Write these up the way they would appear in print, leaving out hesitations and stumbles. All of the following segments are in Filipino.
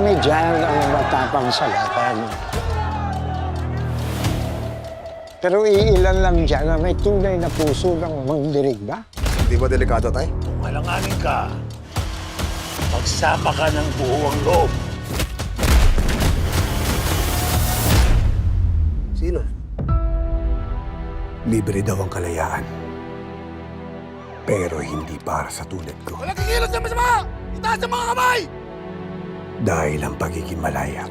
komedyante ang matapang sa laban. Pero iilan lang dyan na may tunay na puso ng mandirigma. Di ba delikado, tay? Kung alanganin ka, magsama ka ng buong loob. Sino? Libre daw ang kalayaan. Pero hindi para sa tulad ko. Walang kikilos na masama! Itaas ang mga kamay! Dahil ang pagiging malaya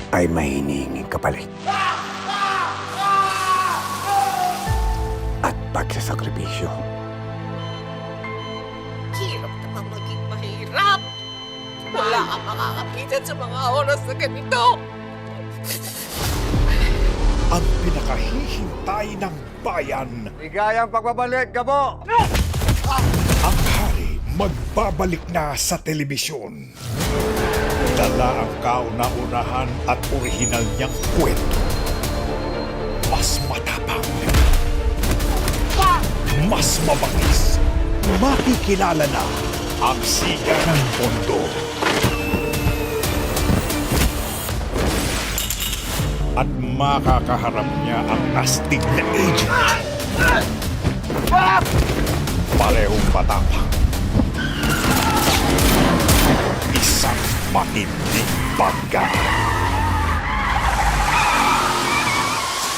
ay may hinihinging kapalit. At pagsasakripisyo. Hirap naman maging mahirap. Wala kang makakapitan sa mga oras na ganito. Ang pinakahihintay ng bayan. Ligayang pagbabalik, Gabo! Ang hari magbabalik na sa telebisyon. Dala ang kauna-unahan at orihinal niyang kwento. Mas matapang. Mas mabangis. Makikilala na ang siga ng mundo. At makakaharap niya ang astig na agent. Parehong matapang. Isang matinding bangga.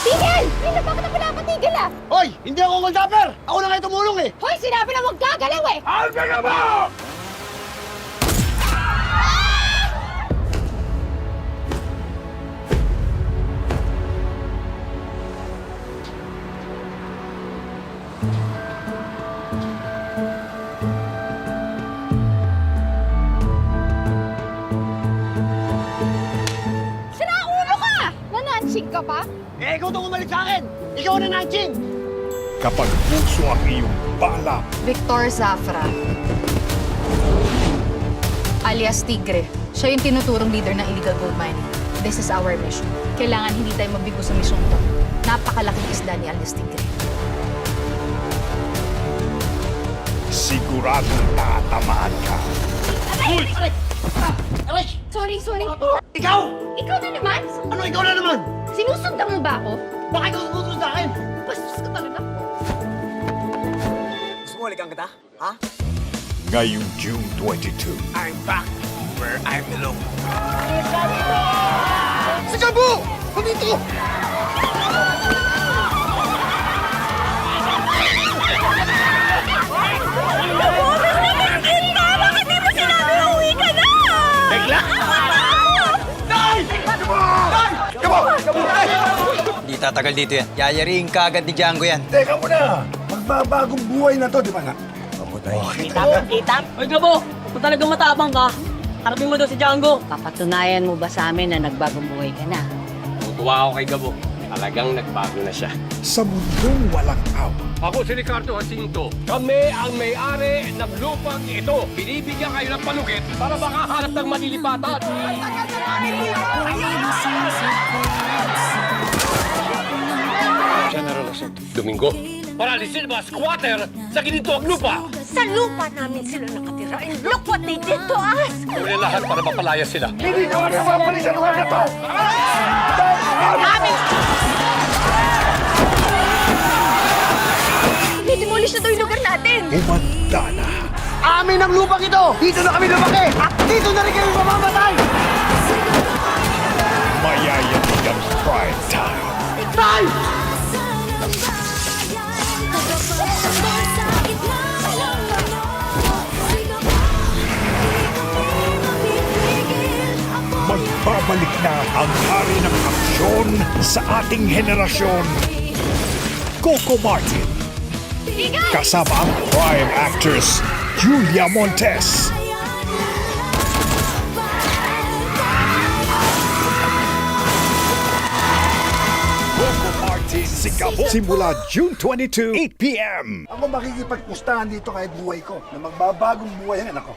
Tigil! Hindi na bakit na pinapatigil ah? Hoy! Hindi ako goldapper! Ako na kayo tumulong eh! Hoy, sinabi na huwag gagalaw eh! Albe ka mo! Sinaulo ka! Nanansig ka pa? Eh, ikaw itong umalik sa akin! Ikaw na nanching! Kapag puso ang iyong balak, Victor Zafra, alias Tigre. Siya yung tinuturong leader ng illegal gold mining. This is our mission. Kailangan hindi tayo mabigo sa misyon to. Napakalaking isda ni alias Tigre. siguradong tatamaan ka. Sorry. Ikaw! Ikaw na naman? Ano ikaw na naman? Sinusundan mo ba ako? Bakit ikaw susunod sa akin? Bastos ka talaga. Gusto mo ulikan kita? Ha? Ngayong June 22, I'm back where I belong. Si Gabo! Nandito! Hindi tatagal dito yan. Yayariin ka agad ni Django yan. teka muna! Magbabagong buhay na to, di ba nga? Kitap? Hoy, Gabo! Kung talagang matapang ka, harapin mo daw si Django. Papatunayan mo ba sa amin na nagbagong buhay ka na? Tutuwa ako kay Gabo. Talagang nagbago na siya. Sa mundong walang awa, Ako si Ricardo Jacinto. Kami ang may-ari ng lupang ito. Binibigyan kayo ng panukit para makahanap ng malilipatan. General Jacinto. Domingo, para alisin mga squatter sa ginitong lupa. Sa lupa namin sila nakatira. And look what they did to us! Uli lahat para mapalaya sila. hindi ka magpapali sa lugar na to! Didemolish na daw yung lugar natin. Umanda na Amin ang lupang ito! Dito na kami lumaki! At dito na rin kami mamamatay! mayayanig ang prime time. Tay! Magbabalik na ang hari ng aksyon sa ating henerasyon. Coco Martin. Kasama ang prime actress, Julia Montes. Coco Martin, Singapore. Simula June 22, 8 p.m. Ako makikipagpustahan dito kahit buhay ko na magbabagong buhay ang anak ko.